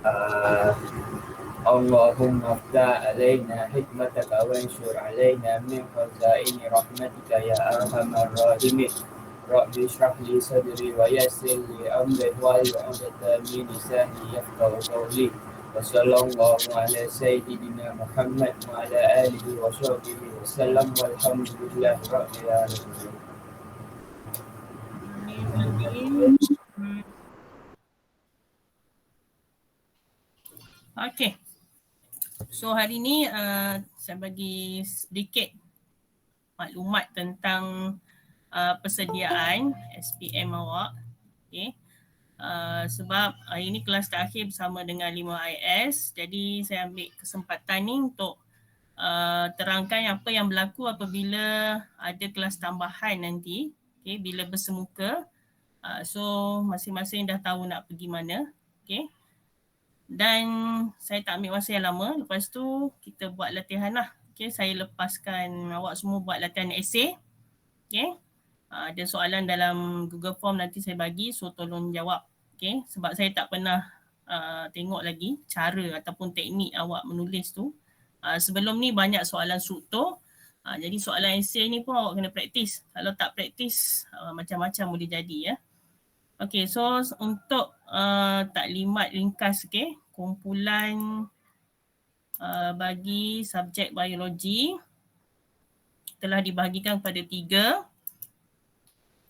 آه اللهم افتح علينا حكمتك وانشر علينا من خزائن رحمتك يا أرحم الراحمين. رب اشرح لي صدري ويسر لي أمري واحلل عقدة من لساني يفقهوا قولي. وصلى الله على سيدنا محمد وعلى آله وصحبه وسلم والحمد لله رب العالمين. Amin, amin. Okay. So hari ni saya bagi sedikit maklumat tentang persediaan SPM awak. Okay. Sebab ini kelas terakhir bersama dengan 5IS, jadi saya ambil kesempatan ni untuk terangkan apa yang berlaku apabila ada kelas tambahan nanti, okay, bila bersemuka. So masing-masing dah tahu nak pergi mana. Okay. Dan saya tak ambil masa yang lama. Lepas tu kita buat latihan lah. Okay, saya lepaskan awak semua buat latihan esei. Okay. Ada soalan dalam Google Form nanti saya bagi, so tolong jawab. Okay, sebab saya tak pernah tengok lagi cara ataupun teknik awak menulis tu. Sebelum ni banyak soalan struktur. Jadi soalan esei ni pun awak kena praktis. Kalau tak praktis, macam-macam boleh jadi ya. Okay, so untuk taklimat ringkas, okay, kumpulan bagi subjek biologi telah dibahagikan kepada 3.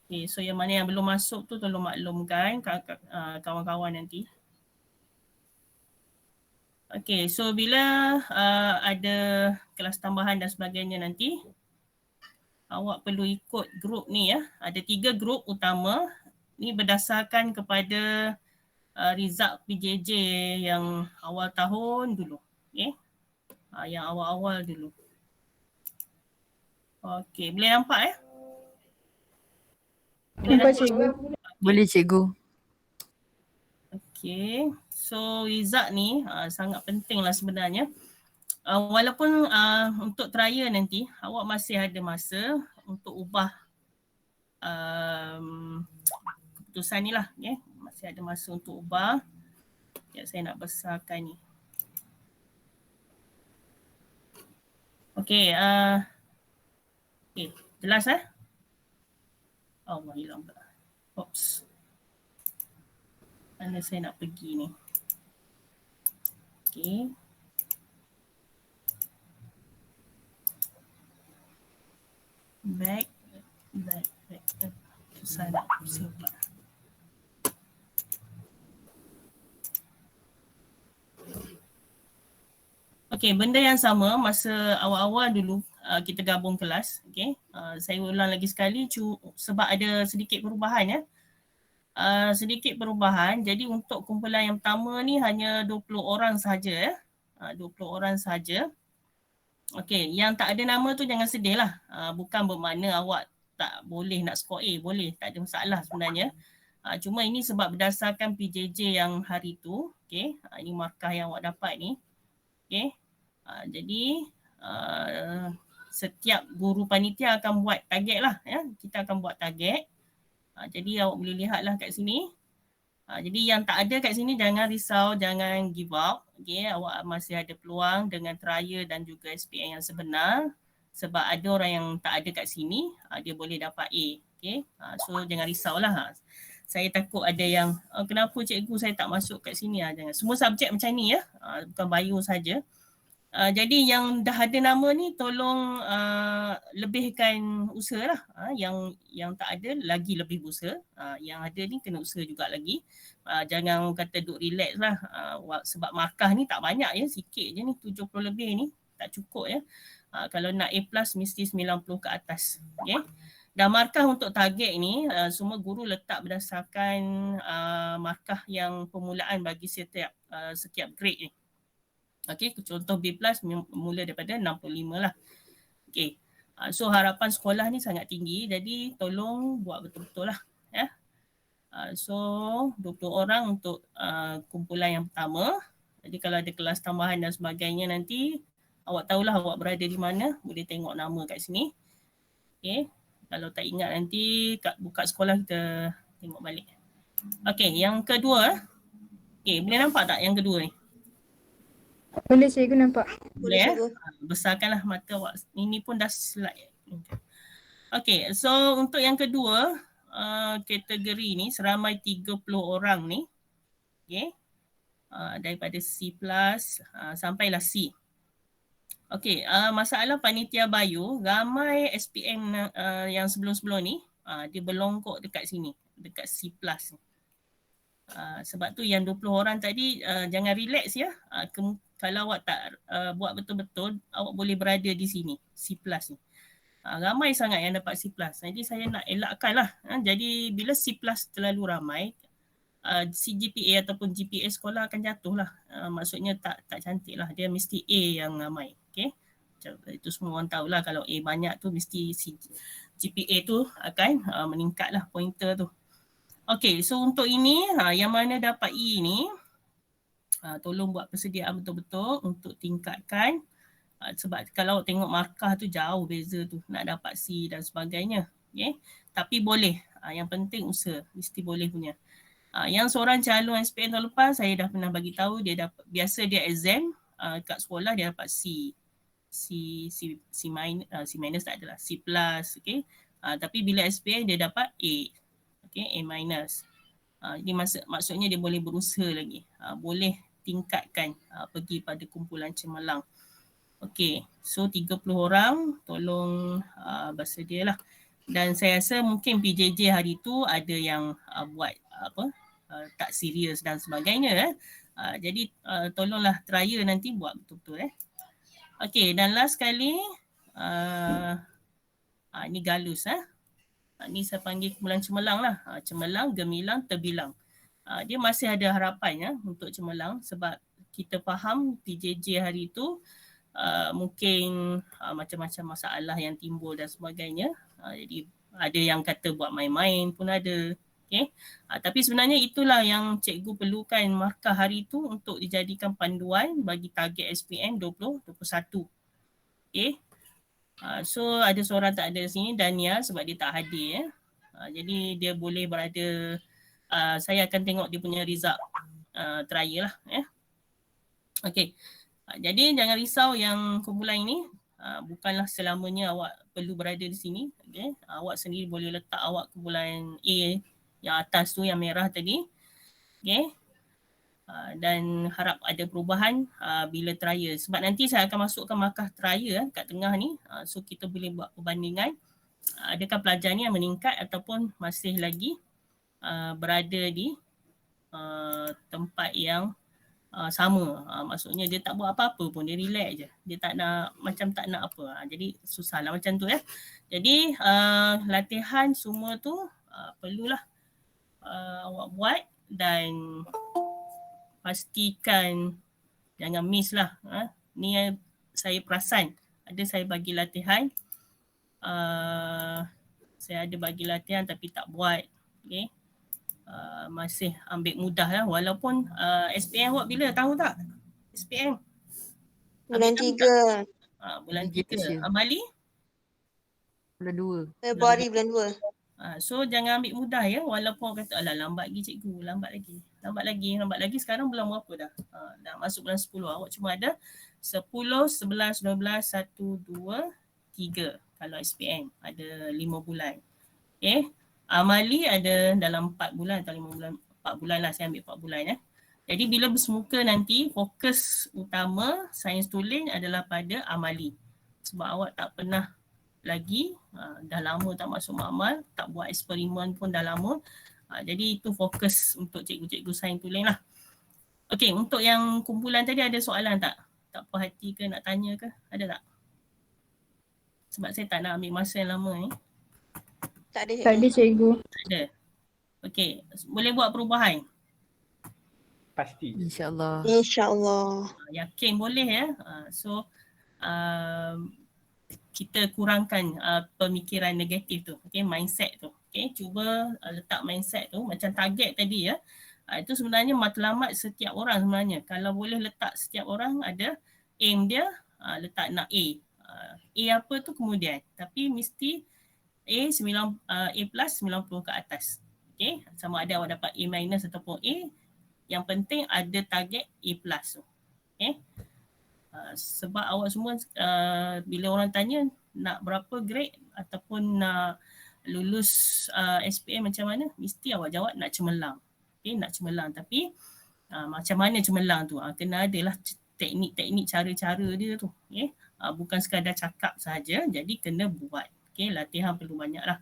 Okay, so yang mana yang belum masuk tu tolong maklumkan kawan-kawan nanti. Okay, so bila ada kelas tambahan dan sebagainya nanti, awak perlu ikut grup ni ya. Ada 3 grup utama. Ni berdasarkan kepada result PJJ yang awal tahun dulu. Okay. Yang awal-awal dulu. Okay, boleh nampak ya? Nampak cikgu. Boleh cikgu. Okay, so result ni sangat penting lah sebenarnya. Walaupun untuk trial nanti, awak masih ada masa untuk ubah keputusan ni lah. Okay. Masih ada masa untuk ubah. Sekejap saya nak besarkan ni. Okay, okay, jelas Allah hilang pula. Oops. Mana saya nak pergi ni. Okay. Back. Susah nak pusing pula. Okay, benda yang sama masa awal-awal dulu kita gabung kelas. Okay. Saya ulang lagi sekali sebab ada sedikit perubahan ya. Sedikit perubahan. Jadi untuk kumpulan yang pertama ni hanya 20 orang sahaja ya. 20 orang sahaja. Okey, yang tak ada nama tu jangan sedih lah. Bukan bermakna awak tak boleh nak skor A. Boleh, tak ada masalah sebenarnya. Cuma ini sebab berdasarkan PJJ yang hari tu. Okey, ini markah yang awak dapat ni. Okey, jadi setiap guru panitia akan buat target lah ya. Kita akan buat target. Jadi awak boleh lihatlah kat sini. Jadi yang tak ada kat sini jangan risau, jangan give up. Okay, awak masih ada peluang dengan trial dan juga SPM yang sebenar. Sebab ada orang yang tak ada kat sini, dia boleh dapat A. Okay, so jangan risaulah. Saya takut ada yang, kenapa cikgu saya tak masuk kat sini? Jangan. Semua subjek macam ni ya, bukan bio saja. Jadi yang dah ada nama ni tolong lebihkan usaha lah. Yang tak ada lagi lebih usaha. Yang ada ni kena usaha juga lagi. Jangan kata duk relax lah. Sebab markah ni tak banyak ya. Sikit je ni 70 lebih ni. Tak cukup ya. Kalau nak A+ mesti 90 ke atas. Okay. Dan markah untuk target ni semua guru letak berdasarkan markah yang permulaan bagi setiap grade ni. Okey, contoh B+ mula daripada 65 lah. Okey. So harapan sekolah ni sangat tinggi, jadi tolong buat betul-betul lah ya. So 20 orang untuk kumpulan yang pertama. Jadi kalau ada kelas tambahan dan sebagainya nanti awak tahulah awak berada di mana, boleh tengok nama kat sini. Okey. Kalau tak ingat nanti buka sekolah kita tengok balik. Okey, yang kedua Okay, boleh nampak tak yang kedua ni? Boleh cikgu nampak. Boleh cikgu. Besarkanlah mata awak. Ini pun dah slide. Okay, so untuk yang kedua, kategori ni seramai 30 orang ni. Okay. Daripada C+, sampailah C. Okay, masalah panitia bio, ramai SPM yang sebelum-sebelum ni, dia berlongkok dekat sini, dekat C+. Sebab tu yang 20 orang tadi jangan relax ya. Kalau awak tak buat betul-betul, awak boleh berada di sini, C+ ni. Ramai sangat yang dapat C+. Jadi saya nak elakkan lah. Jadi bila C+ terlalu ramai, CGPA ataupun GPA sekolah akan jatuh lah. Maksudnya tak cantik lah. Dia mesti A yang ramai. Okay? Itu semua orang tahulah kalau A banyak tu mesti GPA tu akan meningkat lah pointer tu. Okay, so untuk ini yang mana dapat E ni, tolong buat persediaan betul-betul untuk tingkatkan. Sebab kalau tengok markah tu jauh beza tu nak dapat C dan sebagainya. Okay? Tapi boleh. Yang penting usaha. Mesti boleh punya. Yang seorang calon SPM tahun lepas saya dah pernah bagi tahu dia dapat, biasa dia exam kat sekolah dia dapat C minus tak adalah C+, okay. Tapi bila SPM dia dapat A, okay, A minus. Ini maksudnya dia boleh berusaha lagi, boleh tingkatkan, pergi pada kumpulan cemerlang. Okay, so 30 orang tolong bersedia lah. Dan saya rasa mungkin PJJ hari tu ada yang buat tak serius dan sebagainya. Jadi tolonglah trial nanti buat betul-betul. Okay, dan last kali ni galus. Ni saya panggil kumpulan cemerlang lah. Cemerlang, gemilang, terbilang. Dia masih ada harapan untuk cemerlang sebab kita faham PJJ hari tu mungkin macam-macam masalah yang timbul dan sebagainya. Jadi ada yang kata buat main-main pun ada. Okay. Tapi sebenarnya itulah yang cikgu perlukan markah hari tu untuk dijadikan panduan bagi target SPM 2021. Okay. So ada seorang tak ada sini, Dania, sebab dia tak hadir. Jadi dia boleh berada, saya akan tengok dia punya result trial lah. Okay. Jadi jangan risau yang kumpulan ini, bukanlah selamanya awak perlu berada di sini. Okay. Awak sendiri boleh letak awak kumpulan A yang atas tu yang merah tadi. Okay. Dan harap ada perubahan bila trial. Sebab nanti saya akan masukkan markah trial kat tengah ni. So kita boleh buat perbandingan. Adakah pelajar ni yang meningkat ataupun masih lagi berada di tempat yang sama. Maksudnya dia tak buat apa-apa pun, dia relax je. Dia tak nak, macam tak nak apa. Jadi susahlah macam tu ya. Jadi latihan semua tu perlulah awak buat dan pastikan jangan miss lah. Ni saya perasan. Ada saya bagi latihan. Saya ada bagi latihan tapi tak buat. Okay. Masih ambil mudah lah. Walaupun SPM awak bila tahu tak? SPM? Bulan 3. Bulan 3. Amali? Bulan 2. Februari bulan 2. So jangan ambil mudah ya. Walaupun kata alah lambat lagi cikgu. Lambat lagi. Sekarang bulan berapa dah? Dah masuk bulan 10. Awak cuma ada 10, 11, 12, 1, 2, 3. Kalau SPM ada 5 bulan. Okay. Amali ada dalam 4 bulan atau 5 bulan. 4 bulan lah, saya ambil 4 bulan ya. Jadi bila bersemuka nanti, fokus utama sains tulen adalah pada amali. Sebab awak tak pernah lagi, dah lama tak masuk makmal, tak buat eksperimen pun dah lama. Jadi itu fokus untuk cikgu-cikgu sains tulen lah. Okey, untuk yang kumpulan tadi ada soalan tak? Tak puas hati ke, nak tanya ke? Ada tak? Sebab saya tak nak ambil masa yang lama ni. Tak ada. Tak ada cikgu. Tak ada. Okey, boleh buat perubahan? Pasti. InsyaAllah. InsyaAllah. Yakin boleh ya. So kita kurangkan pemikiran negatif tu. Okay, mindset tu. Okay, cuba letak mindset tu macam target tadi ya. Itu sebenarnya matlamat setiap orang sebenarnya. Kalau boleh letak setiap orang ada aim dia, letak nak A. A apa tu kemudian. Tapi mesti A plus 90 ke atas. Okay, sama ada awak dapat A minus ataupun A. Yang penting ada target A+ tu. Okay. Sebab awak semua bila orang tanya nak berapa grade ataupun nak lulus SPM macam mana, mesti awak jawab nak cemerlang. Okay, nak cemerlang. Tapi macam mana cemerlang tu? Kena adalah teknik-teknik cara-cara dia tu. Okay. Bukan sekadar cakap saja, jadi kena buat. Okay, latihan perlu banyak lah.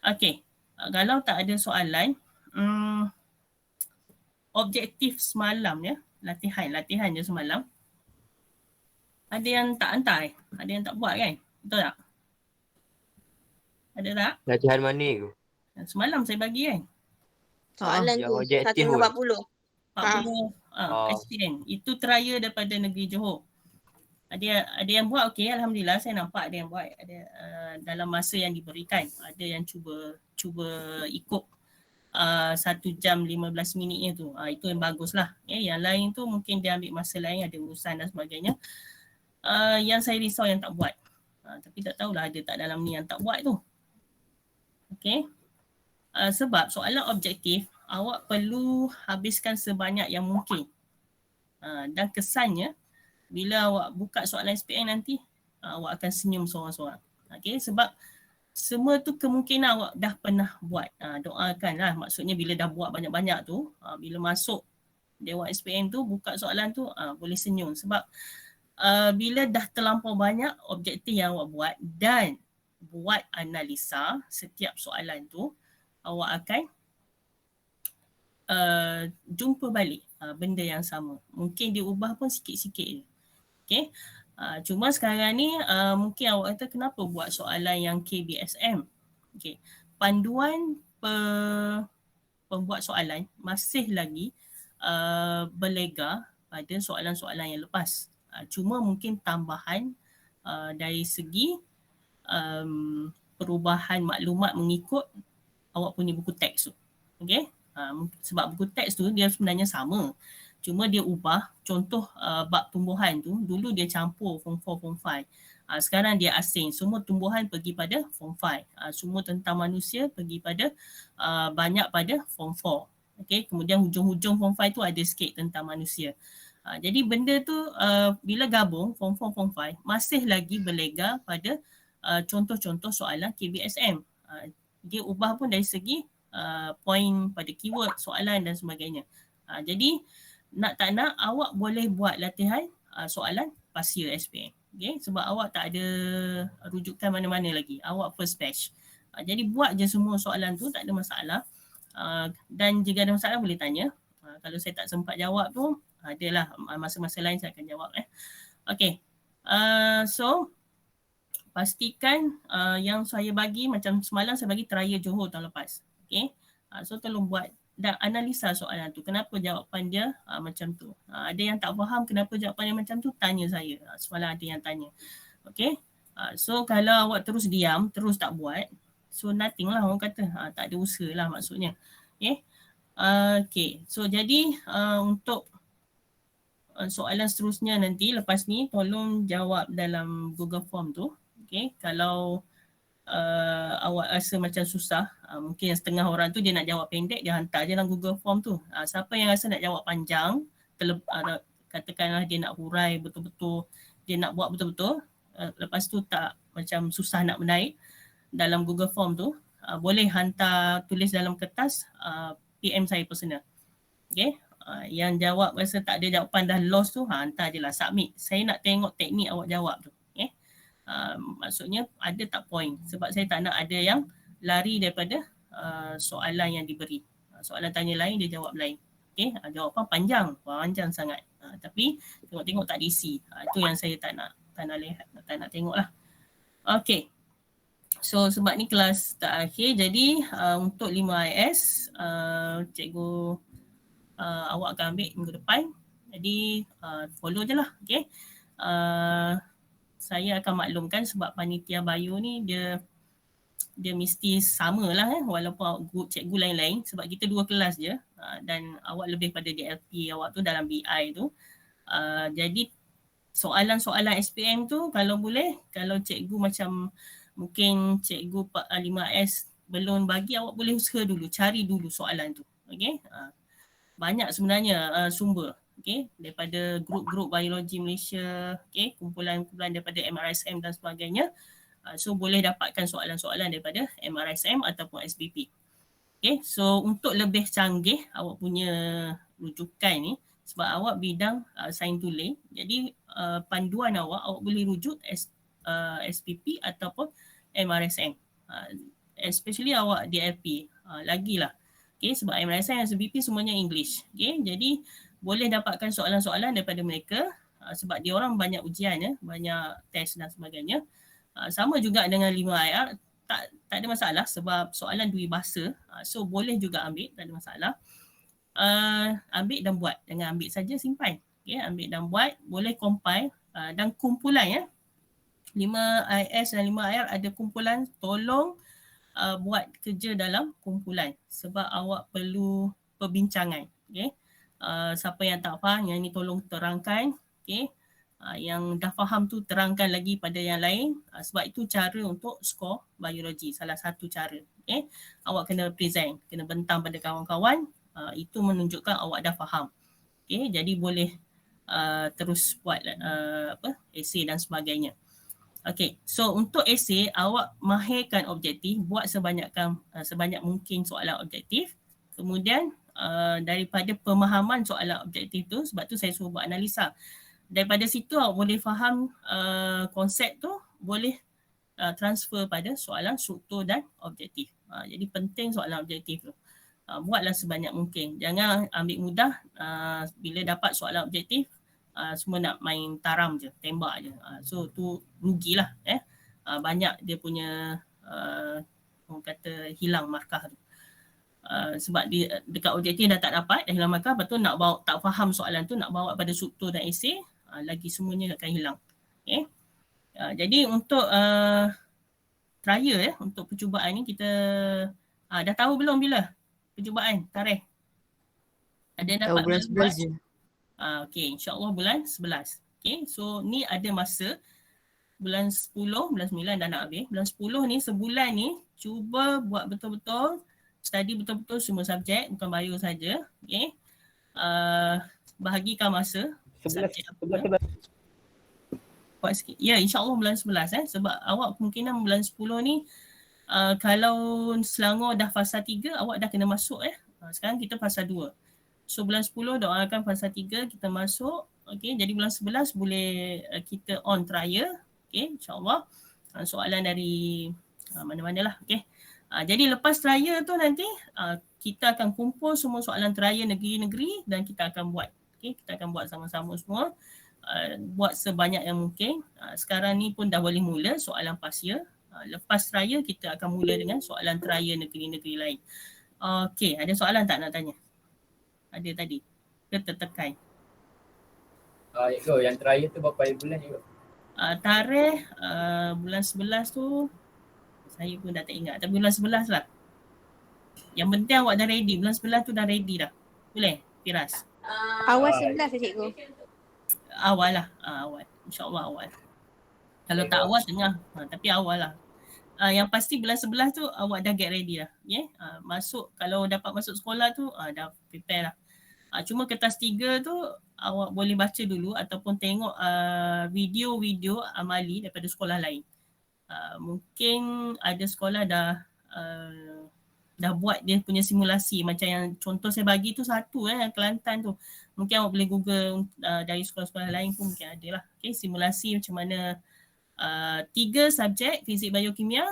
Okay, kalau tak ada soalan, objektif semalam ya, latihan je semalam. Ada yang tak hantar Ada yang tak buat kan? Betul tak? Ada tak? Latihan mana tu? Semalam saya bagi kan? Soalan yang tu objektif 1 hingga 40. 40 SPM. Itu trial daripada negeri Johor. Ada yang buat okey, alhamdulillah saya nampak ada yang buat ada dalam masa yang diberikan. Ada yang cuba ikut 1 jam 15 minitnya tu. Itu yang baguslah. Yang lain tu mungkin dia ambil masa lain, ada urusan dan sebagainya. Yang saya risau yang tak buat. Tapi tak tahulah ada tak dalam ni yang tak buat tu. Okey. Sebab soalan objektif, awak perlu habiskan sebanyak yang mungkin. Dan kesannya, bila awak buka soalan SPM nanti, awak akan senyum seorang-seorang. Okey, sebab semua tu kemungkinan awak dah pernah buat. Doakanlah, maksudnya bila dah buat banyak-banyak tu, bila masuk Dewan SPM tu, buka soalan tu, boleh senyum. Sebab bila dah terlampau banyak objektif yang awak buat dan buat analisa setiap soalan tu, awak akan jumpa balik benda yang sama. Mungkin diubah pun sikit-sikit je. Okay. Cuma sekarang ni mungkin awak kata kenapa buat soalan yang KBSM. Okay. Panduan pembuat soalan masih lagi berlega pada soalan-soalan yang lepas. Cuma mungkin tambahan dari segi perubahan maklumat mengikut awak punya buku teks tu. Okay? Sebab buku teks tu dia sebenarnya sama. Cuma dia ubah, contoh bab tumbuhan tu, dulu dia campur form 4, form 5. Sekarang dia asing, semua tumbuhan pergi pada form 5. Semua tentang manusia pergi pada banyak pada form 4. Okay? Kemudian hujung-hujung form 5 tu ada sikit tentang manusia. Jadi benda tu bila gabung form 4, form 5 masih lagi berlega pada contoh-contoh soalan KBSM. Dia ubah pun dari segi poin pada keyword, soalan dan sebagainya. Jadi nak tak nak awak boleh buat latihan soalan pasir SPM. Okay? Sebab awak tak ada rujukan mana-mana lagi. Awak first batch. Jadi buat je semua soalan tu, tak ada masalah. Dan jika ada masalah boleh tanya. Kalau saya tak sempat jawab tu, adalah masa-masa lain saya akan jawab. Okay. So pastikan yang saya bagi, macam semalam saya bagi trial Johor tahun lepas. Okay. So tolong buat dan analisa soalan tu. Kenapa jawapan dia macam tu. Ada yang tak faham kenapa jawapan dia macam tu, tanya saya. Semalam ada yang tanya. Okay. So kalau awak terus diam, terus tak buat, so nothing lah orang kata. Tak ada usaha lah maksudnya. Okay. Okay. So jadi untuk soalan seterusnya nanti lepas ni tolong jawab dalam Google Form tu. Okay. Kalau awak rasa macam susah, mungkin yang setengah orang tu dia nak jawab pendek, dia hantar je dalam Google Form tu. Siapa yang rasa nak jawab panjang, katakanlah dia nak hurai betul-betul, dia nak buat betul-betul, lepas tu tak macam susah nak menaik dalam Google Form tu, boleh hantar tulis dalam kertas, PM saya personal. Okay. Yang jawab rasa tak ada jawapan dah lost tu, hantar je lah, submit. Saya nak tengok teknik awak jawab tu. Okay. Maksudnya ada tak point, sebab saya tak nak ada yang lari daripada soalan yang diberi. Soalan tanya lain, dia jawab lain. Okay. Jawapan panjang sangat. Tapi tengok-tengok tak diisi. Itu yang saya tak nak lihat, tak nak tengok lah. Okay. So sebab ni kelas terakhir, jadi untuk 5IS cikgu awak akan ambil minggu depan. Jadi follow je lah. Okay. Saya akan maklumkan sebab panitia bio ni dia mesti sama lah walaupun cikgu lain-lain, sebab kita 2 kelas je dan awak lebih pada DLP awak tu dalam BI tu. Jadi soalan-soalan SPM tu kalau boleh, kalau cikgu macam mungkin cikgu 5S belum bagi, awak boleh usaha dulu, cari dulu soalan tu. Okay. banyak sebenarnya sumber, okey, daripada grup-grup biologi Malaysia, okey, kumpulan-kumpulan daripada MRSM dan sebagainya. So boleh dapatkan soalan-soalan daripada MRSM ataupun SBP. Okay, so untuk lebih canggih awak punya rujukan ni, sebab awak bidang sains tulis, jadi panduan awak boleh rujuk SPP ataupun MRSM. Especially awak DLP, lagilah. Okay, sebab MRSM dan SPP semuanya English. Okay, jadi boleh dapatkan soalan-soalan daripada mereka sebab dia orang banyak ujian, banyak test dan sebagainya. Sama juga dengan 5 IR, tak ada masalah sebab soalan dua bahasa, so boleh juga ambil, tak ada masalah. Ambil dan buat, jangan ambil saja simpan. Okay, ambil dan buat, boleh compile dan kumpulan 5 IS dan 5 IR ada kumpulan, tolong buat kerja dalam kumpulan sebab awak perlu perbincangan. Okay. Siapa yang tak faham, yang ni tolong terangkan. Okay. Yang dah faham tu terangkan lagi pada yang lain, sebab itu cara untuk skor biologi, salah satu cara. Okay. Awak kena present, kena bentang pada kawan-kawan, itu menunjukkan awak dah faham. Okay. Jadi boleh terus buat esei dan sebagainya. Okay, so untuk esei awak mahirkan objektif, buat sebanyak mungkin soalan objektif. Kemudian daripada pemahaman soalan objektif tu, sebab tu saya suruh buat analisa. Daripada situ awak boleh faham konsep tu, boleh transfer pada soalan struktur dan objektif. Jadi penting soalan objektif tu. Buatlah sebanyak mungkin. Jangan ambil mudah, bila dapat soalan objektif, semua nak main taram je, tembak je. So tu rugilah. Banyak dia punya orang kata hilang markah tu. Sebab dia dekat objektif dah tak dapat, dah hilang markah, lepas tu nak bawa, tak faham soalan tu, nak bawa pada struktur dan esei, lagi semuanya akan hilang. Okay. Jadi untuk trial untuk percubaan ni kita dah tahu belum bila percubaan tarikh? Ada yang dapat bulan 11 je. Okay, insyaAllah bulan 11. Okay, so ni ada masa bulan 10, bulan 9 dah nak habis. Bulan 10 ni, sebulan ni, cuba buat betul-betul, study betul-betul semua subjek, bukan bio saja. Okay. Bahagikan masa. 11. Buat sikit. Ya, insyaAllah bulan 11 sebab awak kemungkinan bulan 10 ni kalau Selangor dah fasa 3, awak dah kena masuk sekarang kita fasa 2. So bulan 10 doakan fasa 3 kita masuk. Okay, jadi bulan 11 boleh kita on trial. Okay, insyaAllah. Soalan dari mana-mana lah. Okay. Jadi lepas trial tu nanti kita akan kumpul semua soalan trial negeri-negeri dan kita akan buat. Okay, kita akan buat sama-sama semua. Buat sebanyak yang mungkin. Sekarang ni pun dah boleh mula soalan past year. Lepas trial kita akan mula dengan soalan trial negeri-negeri lain. Okay, ada soalan tak nak tanya? Ada tadi? Ke tertekan? Yang terakhir tu berapa bulan ni? Tarikh bulan 11 tu saya pun dah tak ingat, tapi bulan 11 lah. Yang penting awak dah ready, bulan 11 tu dah ready dah. Boleh Firas? Awal 11 cikgu. Awal lah, awal. InsyaAllah awal. Kalau tak awal tengah, tapi awal lah. Yang pasti bulan 11 tu awak dah get ready lah. Masuk, kalau dapat masuk sekolah tu dah prepare lah. Cuma kertas 3 tu awak boleh baca dulu ataupun tengok video-video amali daripada sekolah lain. Mungkin ada sekolah dah buat dia punya simulasi macam yang contoh saya bagi tu satu Kelantan tu. Mungkin awak boleh google dari sekolah-sekolah lain pun mungkin ada lah. Okay, simulasi macam mana 3 subjek fizik biokimia,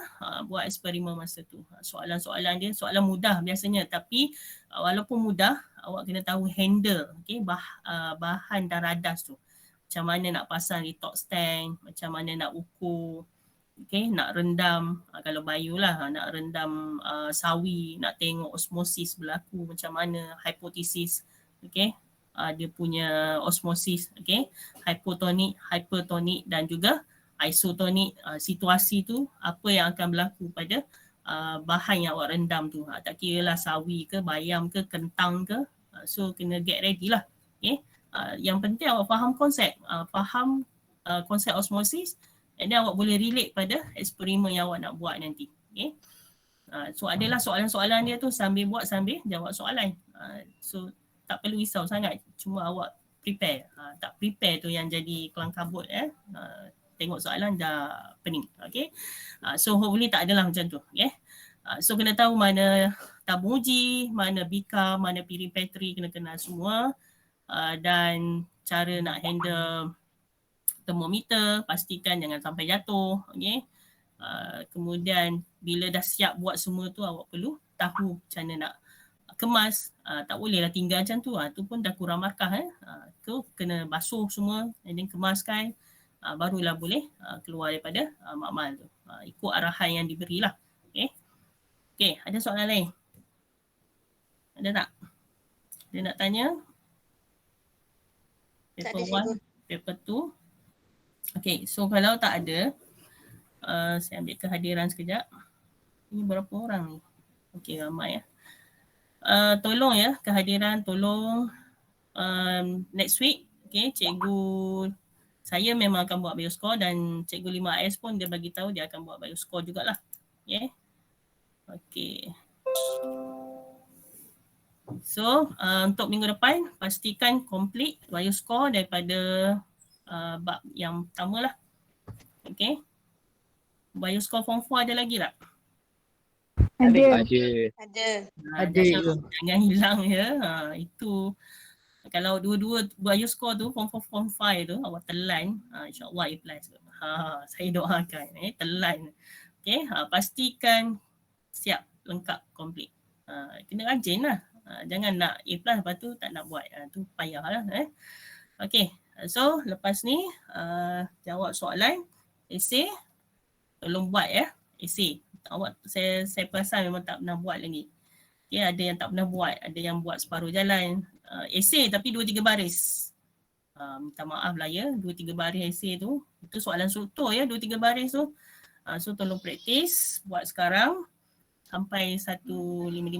buat eksperimen masa tu. Soalan-soalan dia soalan mudah biasanya, tapi walaupun mudah awak kena tahu handle bahan dan radas tu. Macam mana nak pasang retorts tank, macam mana nak ukur, nak rendam, kalau bio lah, nak rendam sawi, nak tengok osmosis berlaku macam mana, hipotesis, dia punya osmosis, hypotonik, hypertonik dan juga isotonik, situasi tu apa yang akan berlaku pada bahan yang awak rendam tu. Tak kira lah sawi ke, bayam ke, kentang ke, so kena get ready lah. Yang penting awak faham konsep, konsep osmosis, and then awak boleh relate pada eksperimen yang awak nak buat nanti. So adalah soalan-soalan dia tu sambil buat sambil jawab soalan. So tak perlu risau sangat. Cuma awak prepare. Tak prepare tu yang jadi kelang kabut. Tengok soalan dah pening. Okay. So hopefully tak adalah macam tu. Okay. So kena tahu mana tabung uji, mana bika, mana purimetri, kena kenal semua. Dan cara nak handle termometer, pastikan jangan sampai jatuh. Okay. Kemudian bila dah siap buat semua tu, awak perlu tahu macam mana nak kemas. Tak bolehlah tinggal macam tu. Tu pun dah kurang markah. Tu kena basuh semua and then kemaskan. Barulah boleh keluar daripada makmal tu. Ikut arahan yang diberilah. Okay. Okay, ada soalan lain? Ada tak? Dia nak tanya? Tak Paper ada, 1, paper 2. Okay, so kalau tak ada, saya ambil kehadiran sekejap. Ini berapa orang ni? Okay, ramai ya. Tolong ya, kehadiran tolong next week. Okay, cikgu saya memang akan buat bioscore dan cikgu 5S pun dia bagi tahu dia akan buat bioscore jugalah. Okay. Okay. So, untuk minggu depan pastikan complete bioscore daripada bab yang pertama lah. Okay. Bioscore form 4 ada lagi tak? Ada. Ada. Ada Jangan hilang ya. Itu kalau dua-dua bioscore tu form 4 form 5 tu awak telan, insya-Allah A+. Saya doakan telan. Okay, pastikan siap lengkap complete. Kena rajin lah. Jangan nak A+, lepas tu tak nak buat. Tu payah lah. Okay, so lepas ni jawab soalan esei. Tolong buat ya esei. Awak saya perasan memang tak pernah buat lagi. Okay, ada yang tak pernah buat, ada yang buat separuh jalan. Esei tapi 2-3 baris. Minta maaf lah ya, 2-3 baris esei tu. Itu soalan struktur ya, 2-3 baris tu. So tolong praktis, buat sekarang sampai 1:55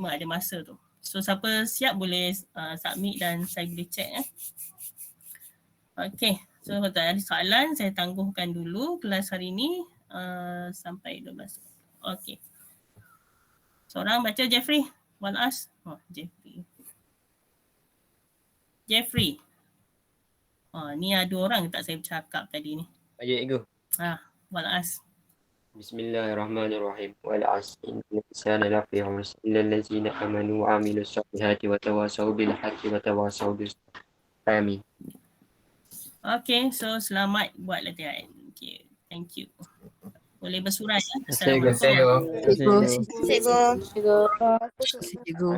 ada masa tu. So siapa siap boleh submit dan saya boleh check ya. Okay, so kalau tak ada soalan saya tangguhkan dulu kelas hari ni sampai 12. Okay. Seorang baca Jeffrey. One ask. Jeffrey. Ni ada orang tak saya bercakap tadi ni. Ya, cikgu. One ask. Bismillahirrahmanirrahim. Wal 'asri innal insana lafi khusr illa allazina amanu wa 'amilus solihati wa tawassaw bil haqqi wa tawassaw bis sabr. Amin. Okay, so selamat buat latihan. Okay, thank you. Boleh bersurat ya. Cikgu. Cikgu. Cikgu.